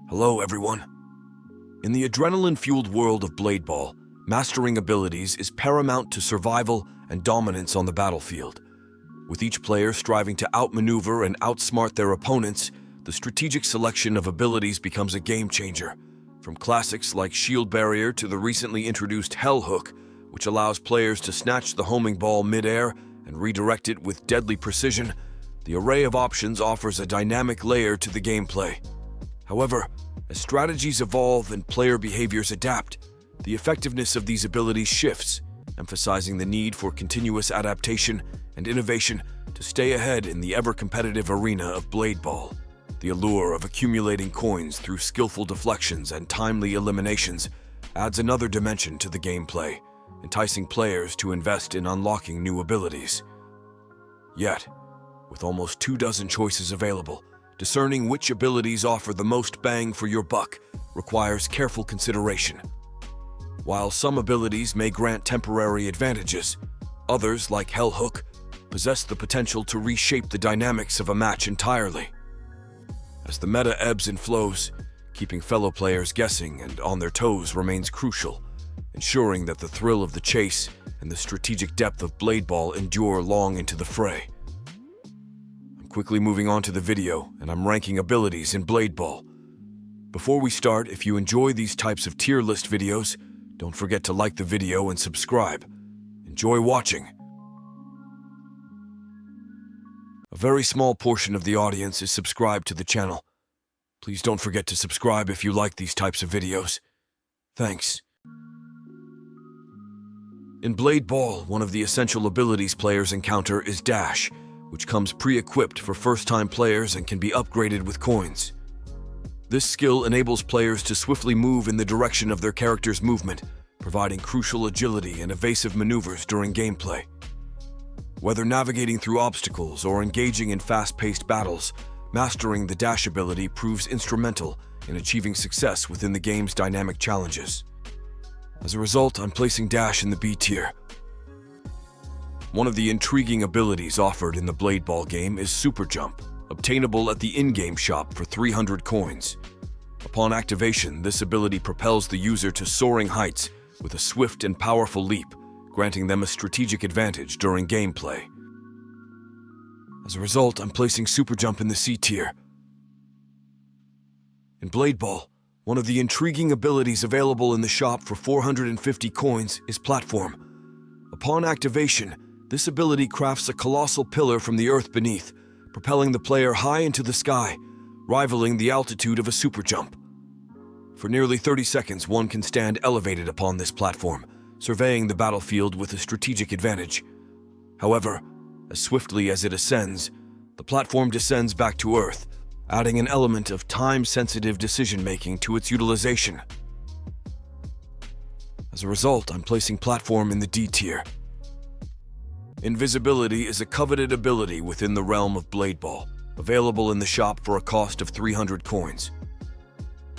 Hello, everyone. In the adrenaline-fueled world of Blade Ball, mastering abilities is paramount to survival and dominance on the battlefield. With each player striving to outmaneuver and outsmart their opponents, the strategic selection of abilities becomes a game-changer. From classics like Shield Barrier to the recently introduced Hell Hook, which allows players to snatch the homing ball mid-air and redirect it with deadly precision, the array of options offers a dynamic layer to the gameplay. However, as strategies evolve and player behaviors adapt, the effectiveness of these abilities shifts, emphasizing the need for continuous adaptation and innovation to stay ahead in the ever-competitive arena of Blade Ball. The allure of accumulating coins through skillful deflections and timely eliminations adds another dimension to the gameplay, enticing players to invest in unlocking new abilities. Yet, with almost 24 choices available, discerning which abilities offer the most bang for your buck requires careful consideration. While some abilities may grant temporary advantages, others, like Hell Hook, possess the potential to reshape the dynamics of a match entirely. As the meta ebbs and flows, keeping fellow players guessing and on their toes remains crucial, ensuring that the thrill of the chase and the strategic depth of Blade Ball endure long into the fray. Quickly moving on to the video, and I'm ranking abilities in Blade Ball. Before we start, if you enjoy these types of tier list videos, don't forget to like the video and subscribe. Enjoy watching. A very small portion of the audience is subscribed to the channel. Please don't forget to subscribe if you like these types of videos. Thanks. In Blade Ball, one of the essential abilities players encounter is Dash, which comes pre-equipped for first-time players and can be upgraded with coins. This skill enables players to swiftly move in the direction of their character's movement, providing crucial agility and evasive maneuvers during gameplay. Whether navigating through obstacles or engaging in fast-paced battles, mastering the Dash ability proves instrumental in achieving success within the game's dynamic challenges. As a result, I'm placing Dash in the B tier. One of the intriguing abilities offered in the Blade Ball game is Super Jump, obtainable at the in-game shop for 300 coins. Upon activation, this ability propels the user to soaring heights with a swift and powerful leap, granting them a strategic advantage during gameplay. As a result, I'm placing Super Jump in the C tier. In Blade Ball, one of the intriguing abilities available in the shop for 450 coins is Platform. Upon activation, this ability crafts a colossal pillar from the earth beneath, propelling the player high into the sky, rivaling the altitude of a super jump. For nearly 30 seconds, one can stand elevated upon this platform, surveying the battlefield with a strategic advantage. However, as swiftly as it ascends, the platform descends back to earth, adding an element of time-sensitive decision-making to its utilization. As a result, I'm placing Platform in the D tier. Invisibility is a coveted ability within the realm of Blade Ball, available in the shop for a cost of 300 coins.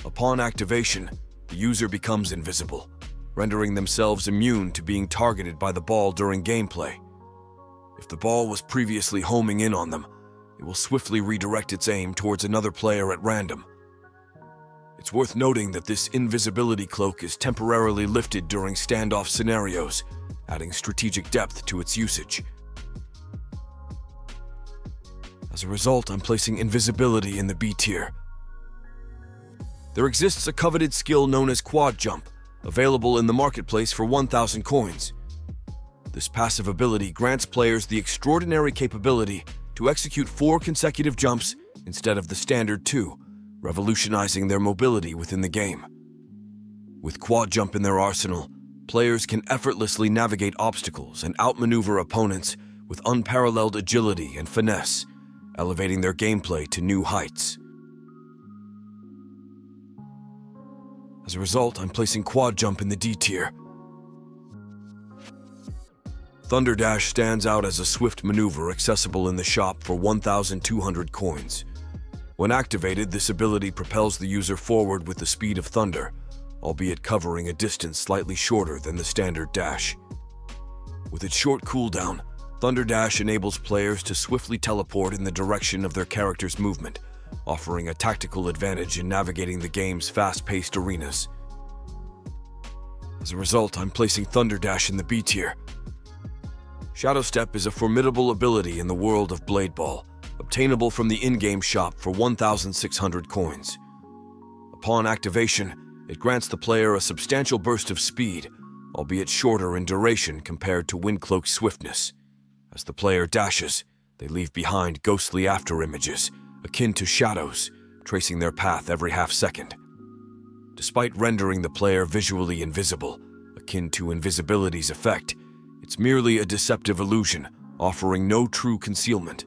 Upon activation, the user becomes invisible, rendering themselves immune to being targeted by the ball during gameplay. If the ball was previously homing in on them, it will swiftly redirect its aim towards another player at random. It's worth noting that this invisibility cloak is temporarily lifted during standoff scenarios, adding strategic depth to its usage. As a result, I'm placing Invisibility in the B tier. There exists a coveted skill known as Quad Jump, available in the marketplace for 1,000 coins. This passive ability grants players the extraordinary capability to execute 4 consecutive jumps instead of the standard 2, revolutionizing their mobility within the game. With Quad Jump in their arsenal, players can effortlessly navigate obstacles and outmaneuver opponents with unparalleled agility and finesse, elevating their gameplay to new heights. As a result, I'm placing Quad Jump in the D tier. Thunder Dash stands out as a swift maneuver accessible in the shop for 1,200 coins. When activated, this ability propels the user forward with the speed of thunder, albeit covering a distance slightly shorter than the standard dash. With its short cooldown, Thunder Dash enables players to swiftly teleport in the direction of their character's movement, offering a tactical advantage in navigating the game's fast-paced arenas. As a result, I'm placing Thunder Dash in the B tier. Shadow Step is a formidable ability in the world of Blade Ball, obtainable from the in-game shop for 1,600 coins. Upon activation, it grants the player a substantial burst of speed, albeit shorter in duration compared to Windcloak's swiftness. As the player dashes, they leave behind ghostly afterimages, akin to shadows, tracing their path every half-second. Despite rendering the player visually invisible, akin to invisibility's effect, it's merely a deceptive illusion, offering no true concealment.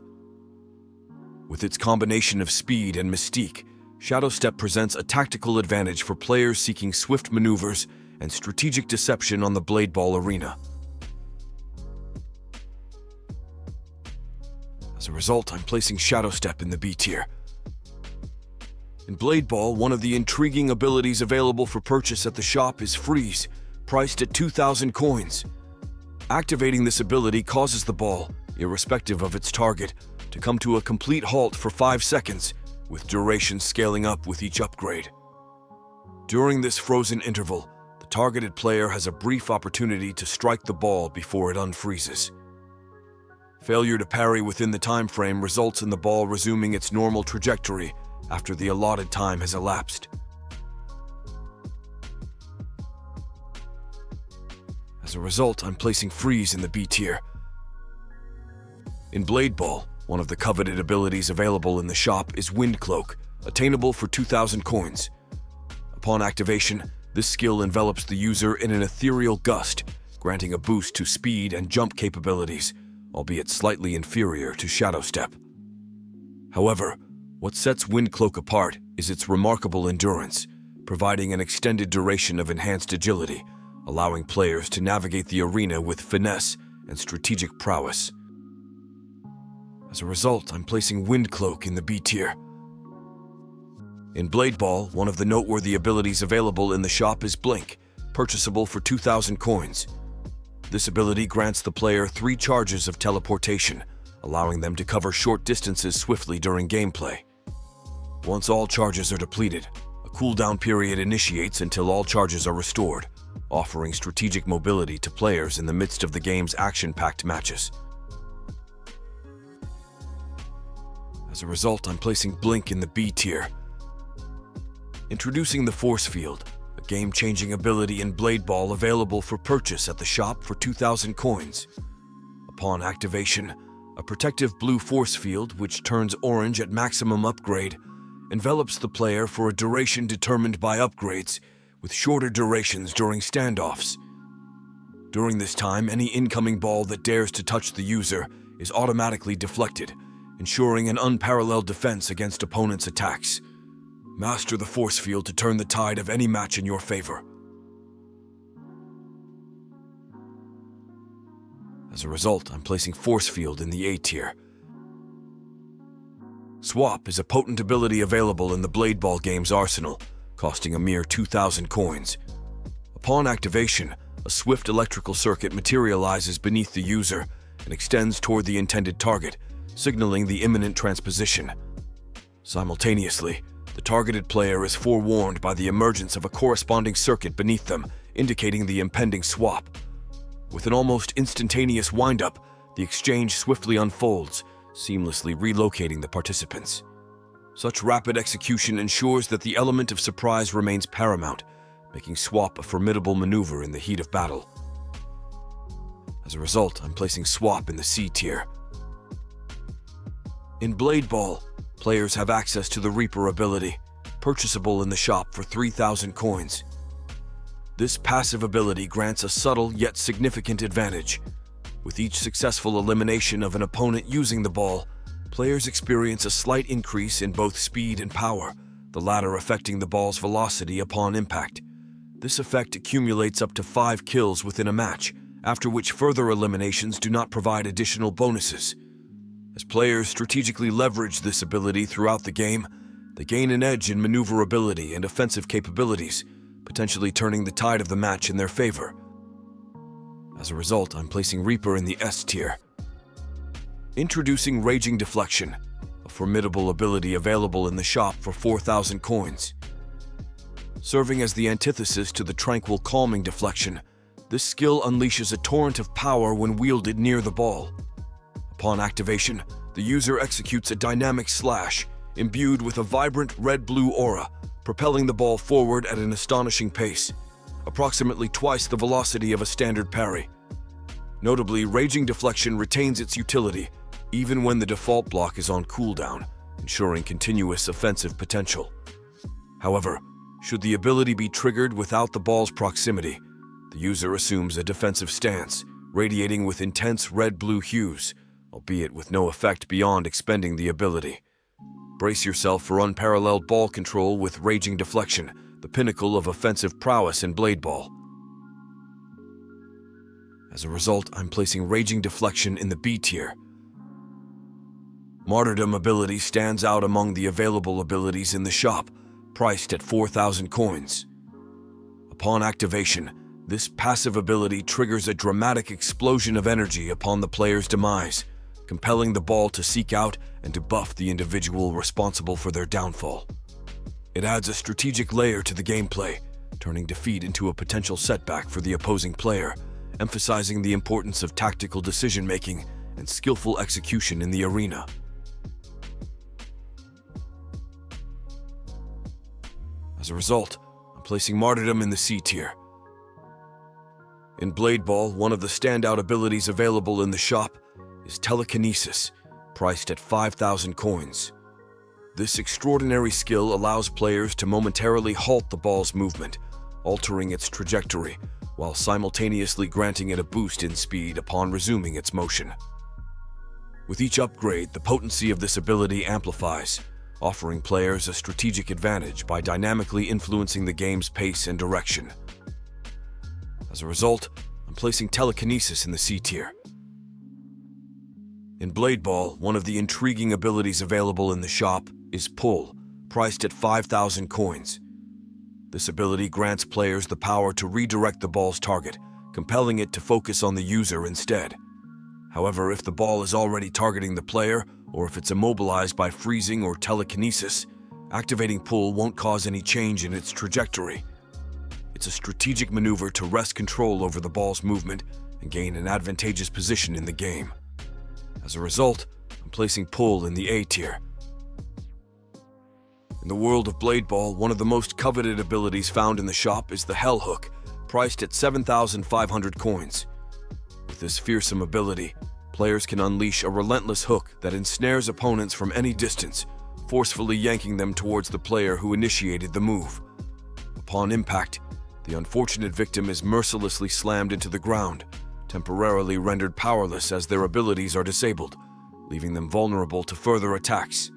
With its combination of speed and mystique, Shadow Step presents a tactical advantage for players seeking swift maneuvers and strategic deception on the Blade Ball arena. As a result, I'm placing Shadow Step in the B tier. In Blade Ball, one of the intriguing abilities available for purchase at the shop is Freeze, priced at 2,000 coins. Activating this ability causes the ball, irrespective of its target, to come to a complete halt for 5 seconds, with duration scaling up with each upgrade. During this frozen interval, the targeted player has a brief opportunity to strike the ball before it unfreezes. Failure to parry within the time frame results in the ball resuming its normal trajectory after the allotted time has elapsed. As a result, I'm placing Freeze in the B tier. In Blade Ball, one of the coveted abilities available in the shop is Windcloak, attainable for 2,000 coins. Upon activation, this skill envelops the user in an ethereal gust, granting a boost to speed and jump capabilities, albeit slightly inferior to Shadow Step. However, what sets Windcloak apart is its remarkable endurance, providing an extended duration of enhanced agility, allowing players to navigate the arena with finesse and strategic prowess. As a result, I'm placing Windcloak in the B tier. In Blade Ball, one of the noteworthy abilities available in the shop is Blink, purchasable for 2,000 coins. This ability grants the player 3 charges of teleportation, allowing them to cover short distances swiftly during gameplay. Once all charges are depleted, a cooldown period initiates until all charges are restored, offering strategic mobility to players in the midst of the game's action-packed matches. As a result, I'm placing Blink in the B tier. Introducing the Force Field, a game-changing ability in Blade Ball available for purchase at the shop for 2,000 coins. Upon activation, a protective blue force field, which turns orange at maximum upgrade, envelops the player for a duration determined by upgrades, with shorter durations during standoffs. During this time, any incoming ball that dares to touch the user is automatically deflected, ensuring an unparalleled defense against opponents' attacks. Master the force field to turn the tide of any match in your favor. As a result, I'm placing Force Field in the A tier. Swap is a potent ability available in the Blade Ball game's arsenal, costing a mere 2,000 coins. Upon activation, a swift electrical circuit materializes beneath the user and extends toward the intended target, signaling the imminent transposition. Simultaneously, the targeted player is forewarned by the emergence of a corresponding circuit beneath them, indicating the impending swap. With an almost instantaneous wind-up, the exchange swiftly unfolds, seamlessly relocating the participants. Such rapid execution ensures that the element of surprise remains paramount, making swap a formidable maneuver in the heat of battle. As a result, I'm placing Swap in the C tier. In Blade Ball, players have access to the Reaper ability, purchasable in the shop for 3,000 coins. This passive ability grants a subtle yet significant advantage. With each successful elimination of an opponent using the ball, players experience a slight increase in both speed and power, the latter affecting the ball's velocity upon impact. This effect accumulates up to 5 kills within a match, after which further eliminations do not provide additional bonuses. As players strategically leverage this ability throughout the game, they gain an edge in maneuverability and offensive capabilities, potentially turning the tide of the match in their favor. As a result, I'm placing Reaper in the S tier. Introducing Raging Deflection, a formidable ability available in the shop for 4,000 coins. Serving as the antithesis to the tranquil calming deflection, this skill unleashes a torrent of power when wielded near the ball. Upon activation, the user executes a dynamic slash, imbued with a vibrant red-blue aura, propelling the ball forward at an astonishing pace, approximately twice the velocity of a standard parry. Notably, raging deflection retains its utility, even when the default block is on cooldown, ensuring continuous offensive potential. However, should the ability be triggered without the ball's proximity, the user assumes a defensive stance, radiating with intense red-blue hues, albeit with no effect beyond expending the ability. Brace yourself for unparalleled ball control with Raging Deflection, the pinnacle of offensive prowess in Blade Ball. As a result, I'm placing Raging Deflection in the B tier. Martyrdom ability stands out among the available abilities in the shop, priced at 4,000 coins. Upon activation, this passive ability triggers a dramatic explosion of energy upon the player's demise, compelling the ball to seek out and to buff the individual responsible for their downfall. It adds a strategic layer to the gameplay, turning defeat into a potential setback for the opposing player, emphasizing the importance of tactical decision-making and skillful execution in the arena. As a result, I'm placing Martyrdom in the C tier. In Blade Ball, one of the standout abilities available in the shop is Telekinesis, priced at 5,000 coins. This extraordinary skill allows players to momentarily halt the ball's movement, altering its trajectory, while simultaneously granting it a boost in speed upon resuming its motion. With each upgrade, the potency of this ability amplifies, offering players a strategic advantage by dynamically influencing the game's pace and direction. As a result, I'm placing Telekinesis in the C tier. In Blade Ball, one of the intriguing abilities available in the shop is Pull, priced at 5,000 coins. This ability grants players the power to redirect the ball's target, compelling it to focus on the user instead. However, if the ball is already targeting the player, or if it's immobilized by freezing or telekinesis, activating Pull won't cause any change in its trajectory. It's a strategic maneuver to wrest control over the ball's movement and gain an advantageous position in the game. As a result, I'm placing Pull in the A tier. In the world of Blade Ball, one of the most coveted abilities found in the shop is the Hell Hook, priced at 7,500 coins. With this fearsome ability, players can unleash a relentless hook that ensnares opponents from any distance, forcefully yanking them towards the player who initiated the move. Upon impact, the unfortunate victim is mercilessly slammed into the ground, temporarily rendered powerless as their abilities are disabled, leaving them vulnerable to further attacks.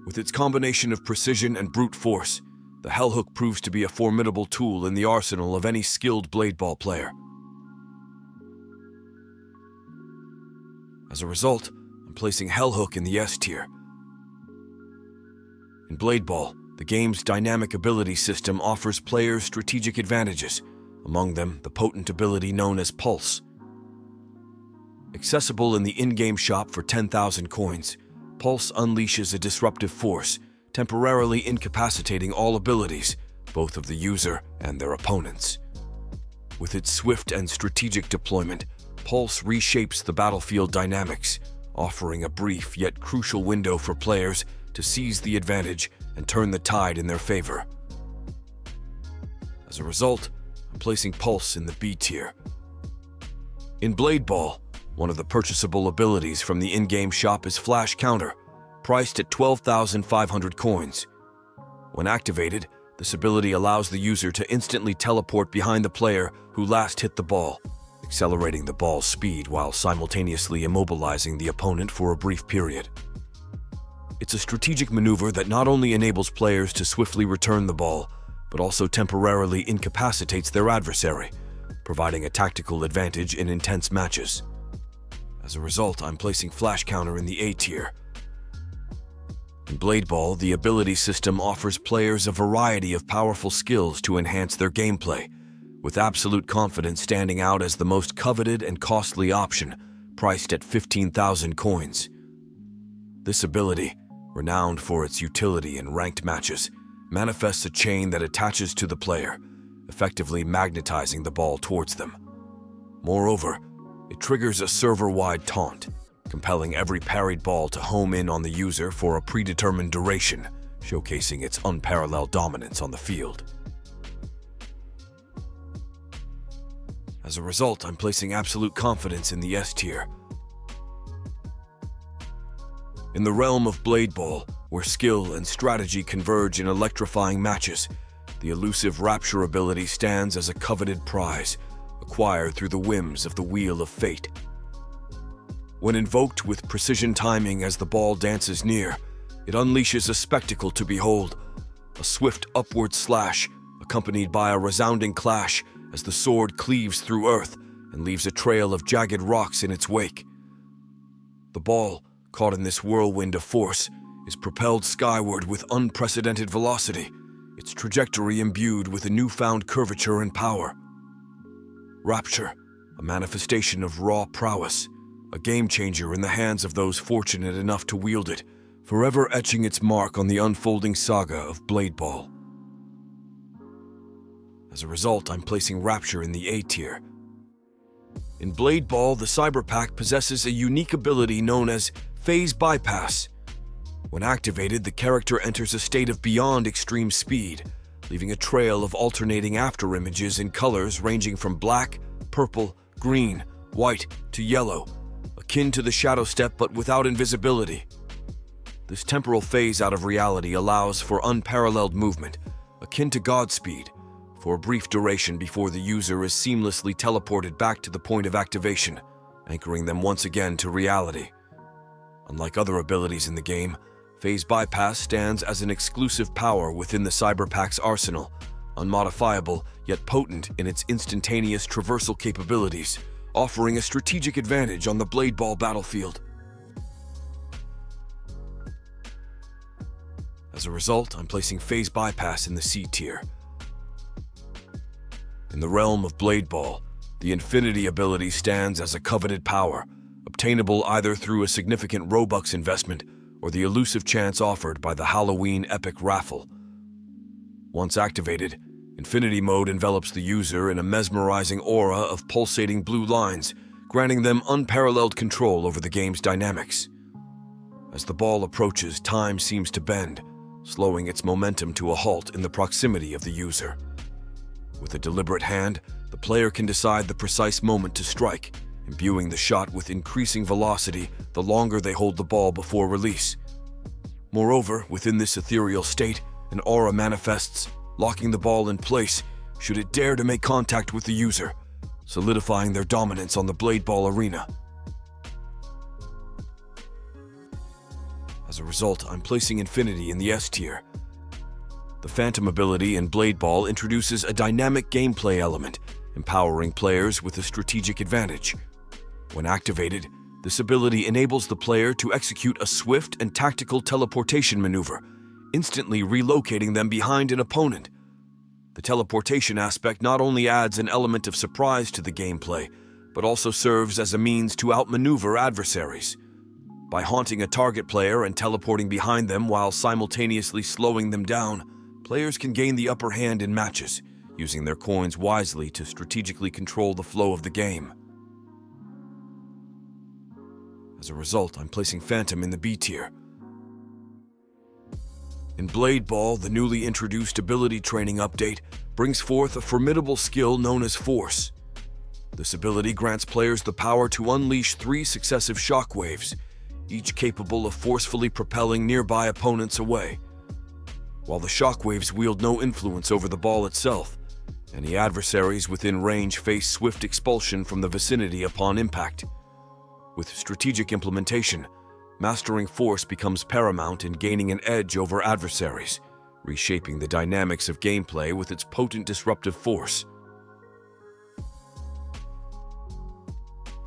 With its combination of precision and brute force, the Hell Hook proves to be a formidable tool in the arsenal of any skilled Blade Ball player. As a result, I'm placing Hell Hook in the S tier. In Blade Ball, the game's dynamic ability system offers players strategic advantages, among them the potent ability known as Pulse. Accessible in the in-game shop for 10,000 coins, Pulse unleashes a disruptive force, temporarily incapacitating all abilities, both of the user and their opponents. With its swift and strategic deployment, Pulse reshapes the battlefield dynamics, offering a brief yet crucial window for players to seize the advantage and turn the tide in their favor. As a result, I'm placing Pulse in the B tier. In Blade Ball, one of the purchasable abilities from the in-game shop is Flash Counter, priced at 12,500 coins. When activated, this ability allows the user to instantly teleport behind the player who last hit the ball, accelerating the ball's speed while simultaneously immobilizing the opponent for a brief period. It's a strategic maneuver that not only enables players to swiftly return the ball, but also temporarily incapacitates their adversary, providing a tactical advantage in intense matches. As a result, I'm placing Flash Counter in the A tier. In Blade Ball, the ability system offers players a variety of powerful skills to enhance their gameplay, with Absolute Confidence standing out as the most coveted and costly option, priced at 15,000 coins. This ability, renowned for its utility in ranked matches, manifests a chain that attaches to the player, effectively magnetizing the ball towards them. Moreover, it triggers a server-wide taunt, compelling every parried ball to home in on the user for a predetermined duration, showcasing its unparalleled dominance on the field. As a result, I'm placing absolute confidence in the S tier. In the realm of Blade Ball, where skill and strategy converge in electrifying matches, the elusive Rapture ability stands as a coveted prize, acquired through the whims of the Wheel of Fate. When invoked with precision timing as the ball dances near, it unleashes a spectacle to behold, a swift upward slash accompanied by a resounding clash as the sword cleaves through earth and leaves a trail of jagged rocks in its wake. The ball, caught in this whirlwind of force, is propelled skyward with unprecedented velocity, its trajectory imbued with a newfound curvature and power. Rapture, a manifestation of raw prowess, a game-changer in the hands of those fortunate enough to wield it, forever etching its mark on the unfolding saga of Blade Ball. As a result, I'm placing Rapture in the A tier. In Blade Ball, the Cyber Pack possesses a unique ability known as Phase Bypass. When activated, the character enters a state of beyond extreme speed, leaving a trail of alternating afterimages in colors ranging from black, purple, green, white, to yellow, akin to the Shadow Step but without invisibility. This temporal phase out of reality allows for unparalleled movement, akin to Godspeed, for a brief duration before the user is seamlessly teleported back to the point of activation, anchoring them once again to reality. Unlike other abilities in the game, Phase Bypass stands as an exclusive power within the Cyber Pack's arsenal, unmodifiable yet potent in its instantaneous traversal capabilities, offering a strategic advantage on the Blade Ball battlefield. As a result, I'm placing Phase Bypass in the C tier. In the realm of Blade Ball, the Infinity ability stands as a coveted power, obtainable either through a significant Robux investment or the elusive chance offered by the Halloween Epic Raffle. Once activated, Infinity Mode envelops the user in a mesmerizing aura of pulsating blue lines, granting them unparalleled control over the game's dynamics. As the ball approaches, time seems to bend, slowing its momentum to a halt in the proximity of the user. With a deliberate hand, the player can decide the precise moment to strike, imbuing the shot with increasing velocity the longer they hold the ball before release. Moreover, within this ethereal state, an aura manifests, locking the ball in place should it dare to make contact with the user, solidifying their dominance on the Blade Ball arena. As a result, I'm placing Infinity in the S tier. The Phantom ability in Blade Ball introduces a dynamic gameplay element, empowering players with a strategic advantage. When activated, this ability enables the player to execute a swift and tactical teleportation maneuver, instantly relocating them behind an opponent. The teleportation aspect not only adds an element of surprise to the gameplay, but also serves as a means to outmaneuver adversaries. By haunting a target player and teleporting behind them while simultaneously slowing them down, players can gain the upper hand in matches, using their coins wisely to strategically control the flow of the game. As a result, I'm placing Phantom in the B tier. In Blade Ball, the newly introduced ability training update brings forth a formidable skill known as Force. This ability grants players the power to unleash 3 successive shockwaves, each capable of forcefully propelling nearby opponents away. While the shockwaves wield no influence over the ball itself, any adversaries within range face swift expulsion from the vicinity upon impact. With strategic implementation, mastering Force becomes paramount in gaining an edge over adversaries, reshaping the dynamics of gameplay with its potent disruptive force.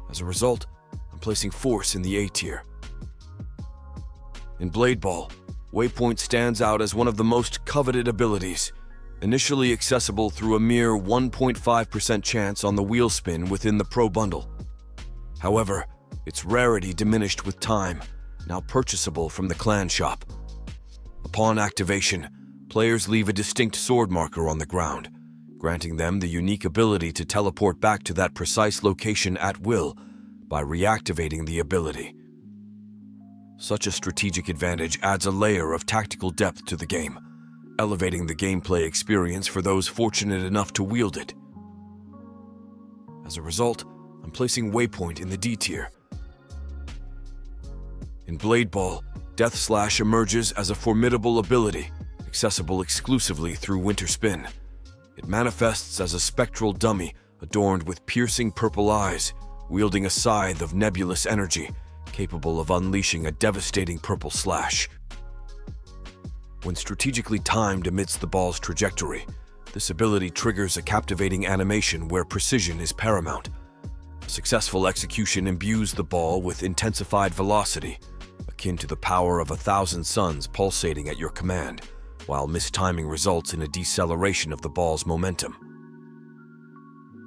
As a result, I'm placing Force in the A tier. In Blade Ball, Waypoint stands out as one of the most coveted abilities, initially accessible through a mere 1.5% chance on the wheel spin within the Pro Bundle. However, its rarity diminished with time, now purchasable from the clan shop. Upon activation, players leave a distinct sword marker on the ground, granting them the unique ability to teleport back to that precise location at will by reactivating the ability. Such a strategic advantage adds a layer of tactical depth to the game, elevating the gameplay experience for those fortunate enough to wield it. As a result, I'm placing Waypoint in the D tier. In Blade Ball, Death Slash emerges as a formidable ability, accessible exclusively through Winter Spin. It manifests as a spectral dummy adorned with piercing purple eyes, wielding a scythe of nebulous energy, capable of unleashing a devastating purple slash. When strategically timed amidst the ball's trajectory, this ability triggers a captivating animation where precision is paramount. Successful execution imbues the ball with intensified velocity, akin to the power of 1,000 suns pulsating at your command, while mistiming results in a deceleration of the ball's momentum.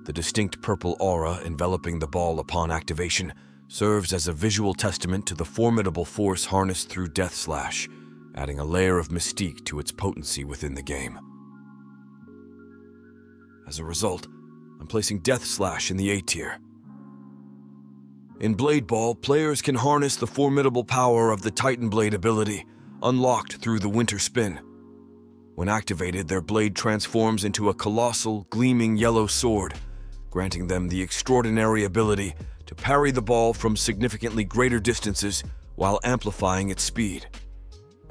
The distinct purple aura enveloping the ball upon activation serves as a visual testament to the formidable force harnessed through Death Slash, adding a layer of mystique to its potency within the game. As a result, I'm placing Death Slash in the A tier. In Blade Ball, players can harness the formidable power of the Titan Blade ability, unlocked through the Winter Spin. When activated, their blade transforms into a colossal, gleaming yellow sword, granting them the extraordinary ability to parry the ball from significantly greater distances while amplifying its speed.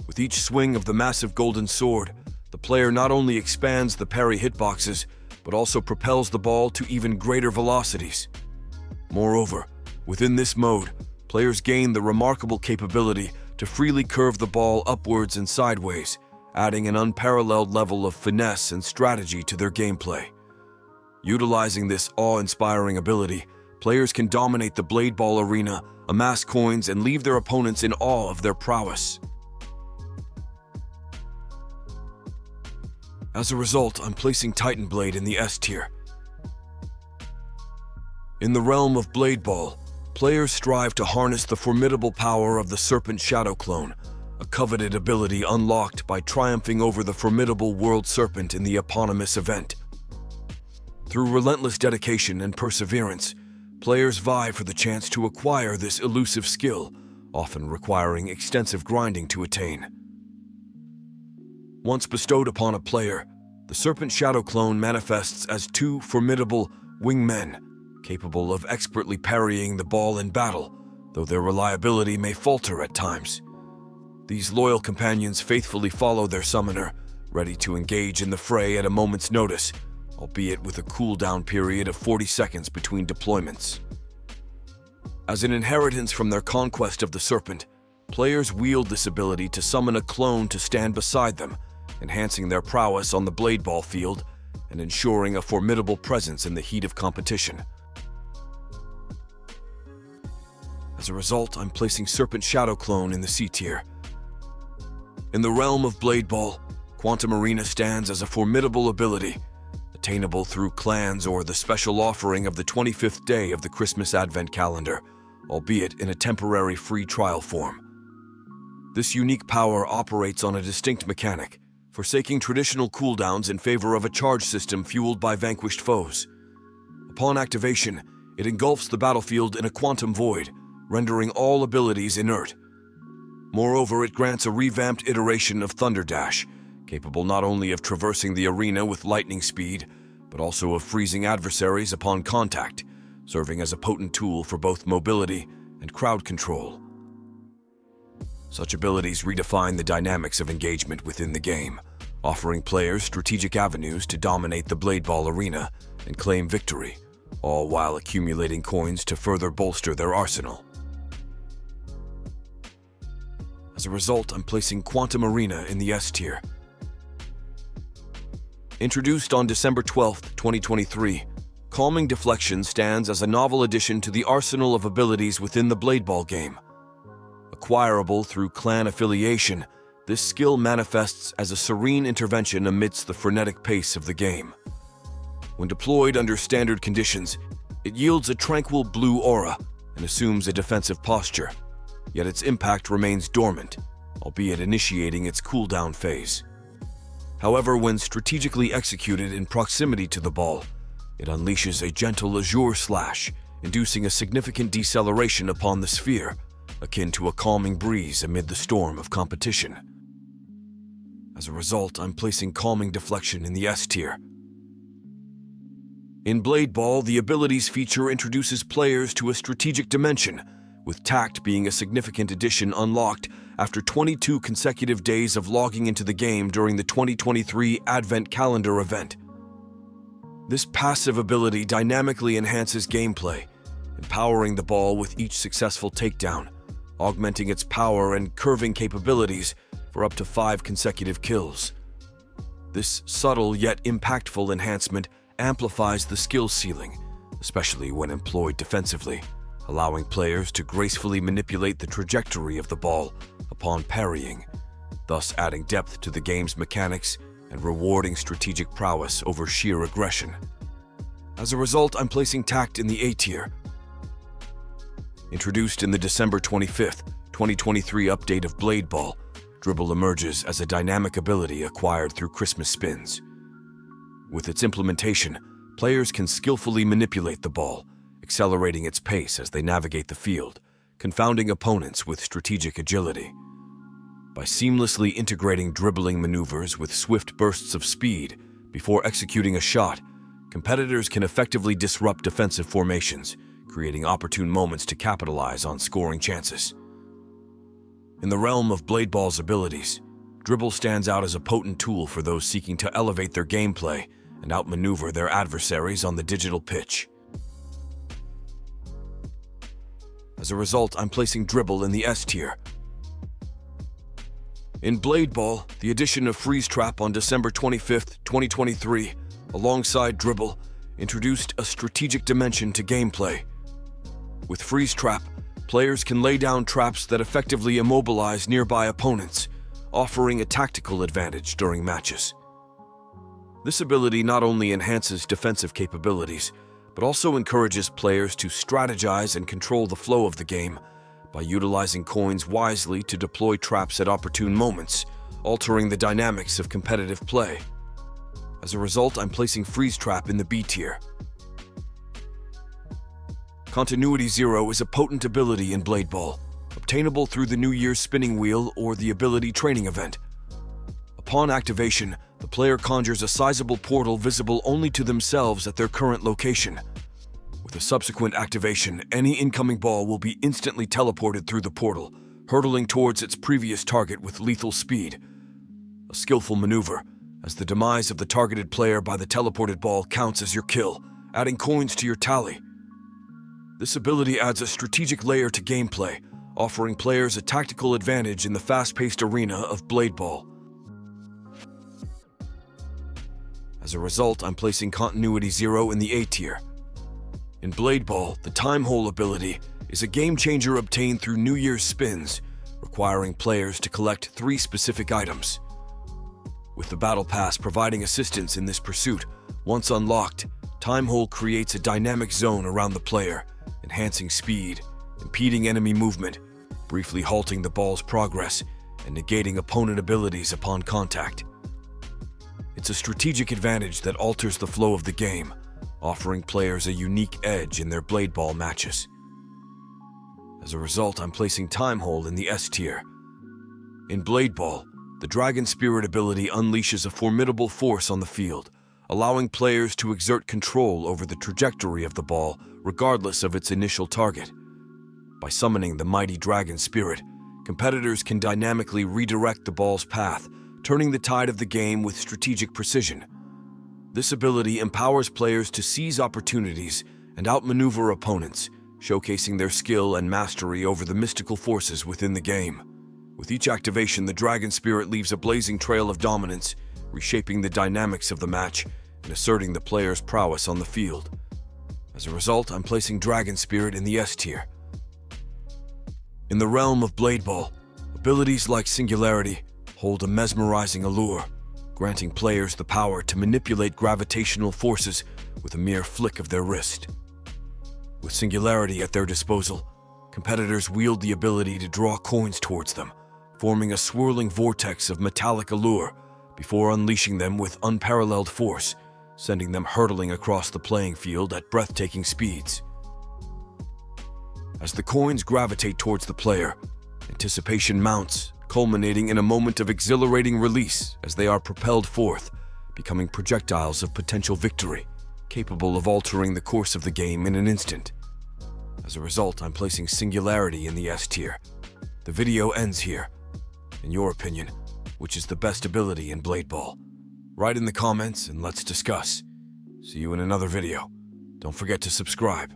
With each swing of the massive golden sword, the player not only expands the parry hitboxes, but also propels the ball to even greater velocities. Moreover, within this mode, players gain the remarkable capability to freely curve the ball upwards and sideways, adding an unparalleled level of finesse and strategy to their gameplay. Utilizing this awe-inspiring ability, players can dominate the Blade Ball arena, amass coins, and leave their opponents in awe of their prowess. As a result, I'm placing Titan Blade in the S tier. In the realm of Blade Ball, players strive to harness the formidable power of the Serpent Shadow Clone, a coveted ability unlocked by triumphing over the formidable World Serpent in the eponymous event. Through relentless dedication and perseverance, players vie for the chance to acquire this elusive skill, often requiring extensive grinding to attain. Once bestowed upon a player, the Serpent Shadow Clone manifests as two formidable wingmen, capable of expertly parrying the ball in battle, though their reliability may falter at times. These loyal companions faithfully follow their summoner, ready to engage in the fray at a moment's notice, albeit with a cooldown period of 40 seconds between deployments. As an inheritance from their conquest of the Serpent, players wield this ability to summon a clone to stand beside them, enhancing their prowess on the Blade Ball field and ensuring a formidable presence in the heat of competition. As a result, I'm placing Serpent Shadow Clone in the C tier. In the realm of Blade Ball, Quantum Arena stands as a formidable ability, attainable through clans or the special offering of the 25th day of the Christmas Advent calendar, albeit in a temporary free trial form. This unique power operates on a distinct mechanic, forsaking traditional cooldowns in favor of a charge system fueled by vanquished foes. Upon activation, it engulfs the battlefield in a quantum void, rendering all abilities inert. Moreover, it grants a revamped iteration of Thunder Dash, capable not only of traversing the arena with lightning speed, but also of freezing adversaries upon contact, serving as a potent tool for both mobility and crowd control. Such abilities redefine the dynamics of engagement within the game, offering players strategic avenues to dominate the Blade Ball arena and claim victory, all while accumulating coins to further bolster their arsenal. As a result, I'm placing Quantum Arena in the S tier. Introduced on December 12, 2023, Calming Deflection stands as a novel addition to the arsenal of abilities within the Blade Ball game. Acquirable through clan affiliation, this skill manifests as a serene intervention amidst the frenetic pace of the game. When deployed under standard conditions, it yields a tranquil blue aura and assumes a defensive posture. yet its impact remains dormant, albeit initiating its cooldown phase. However, when strategically executed in proximity to the ball, it unleashes a gentle azure slash, inducing a significant deceleration upon the sphere, akin to a calming breeze amid the storm of competition. As a result, I'm placing calming deflection in the S tier. In Blade Ball, the abilities feature introduces players to a strategic dimension, with tact being a significant addition unlocked after 22 consecutive days of logging into the game during the 2023 Advent Calendar event. This passive ability dynamically enhances gameplay, empowering the ball with each successful takedown, augmenting its power and curving capabilities for up to 5 consecutive kills. This subtle yet impactful enhancement amplifies the skill ceiling, especially when employed defensively, allowing players to gracefully manipulate the trajectory of the ball upon parrying, thus adding depth to the game's mechanics and rewarding strategic prowess over sheer aggression. As a result, I'm placing tact in the A tier. Introduced in the December 25th, 2023 update of Blade Ball, Dribble emerges as a dynamic ability acquired through Christmas spins. With its implementation, players can skillfully manipulate the ball, accelerating its pace as they navigate the field, confounding opponents with strategic agility. By seamlessly integrating dribbling maneuvers with swift bursts of speed before executing a shot, competitors can effectively disrupt defensive formations, creating opportune moments to capitalize on scoring chances. In the realm of Blade Ball's abilities, Dribble stands out as a potent tool for those seeking to elevate their gameplay and outmaneuver their adversaries on the digital pitch. As a result, I'm placing Dribble in the S tier. In Blade Ball, the addition of Freeze Trap on December 25th, 2023, alongside Dribble, introduced a strategic dimension to gameplay. With Freeze Trap, players can lay down traps that effectively immobilize nearby opponents, offering a tactical advantage during matches. This ability not only enhances defensive capabilities, but also encourages players to strategize and control the flow of the game by utilizing coins wisely to deploy traps at opportune moments, altering the dynamics of competitive play. As a result, I'm placing Freeze Trap in the B tier. Continuity Zero is a potent ability in Blade Ball, obtainable through the New Year's Spinning Wheel or the Ability Training event. Upon activation, the player conjures a sizable portal visible only to themselves at their current location. With a subsequent activation, any incoming ball will be instantly teleported through the portal, hurtling towards its previous target with lethal speed. A skillful maneuver, as the demise of the targeted player by the teleported ball counts as your kill, adding coins to your tally. This ability adds a strategic layer to gameplay, offering players a tactical advantage in the fast-paced arena of Blade Ball. As a result, I'm placing Continuity Zero in the A tier. In Blade Ball, the Time Hole ability is a game-changer obtained through New Year's spins, requiring players to collect 3 specific items. With the Battle Pass providing assistance in this pursuit, once unlocked, Time Hole creates a dynamic zone around the player, enhancing speed, impeding enemy movement, briefly halting the ball's progress, and negating opponent abilities upon contact. It's a strategic advantage that alters the flow of the game, offering players a unique edge in their Blade Ball matches. As a result, I'm placing Time Hole in the S tier. In Blade Ball, the Dragon Spirit ability unleashes a formidable force on the field, allowing players to exert control over the trajectory of the ball regardless of its initial target. By summoning the mighty Dragon Spirit, competitors can dynamically redirect the ball's path, turning the tide of the game with strategic precision. This ability empowers players to seize opportunities and outmaneuver opponents, showcasing their skill and mastery over the mystical forces within the game. With each activation, the Dragon Spirit leaves a blazing trail of dominance, reshaping the dynamics of the match and asserting the player's prowess on the field. As a result, I'm placing Dragon Spirit in the S tier. In the realm of Blade Ball, abilities like Singularity hold a mesmerizing allure, granting players the power to manipulate gravitational forces with a mere flick of their wrist. With Singularity at their disposal, Competitors wield the ability to draw coins towards them, forming a swirling vortex of metallic allure before unleashing them with unparalleled force, sending them hurtling across the playing field at breathtaking speeds. As the coins gravitate towards the player, anticipation mounts, culminating in a moment of exhilarating release as they are propelled forth, becoming projectiles of potential victory, capable of altering the course of the game in an instant. As a result, I'm placing Singularity in the S tier. The video ends here. In your opinion, which is the best ability in Blade Ball? Write in the comments and let's discuss. See you in another video. Don't forget to subscribe.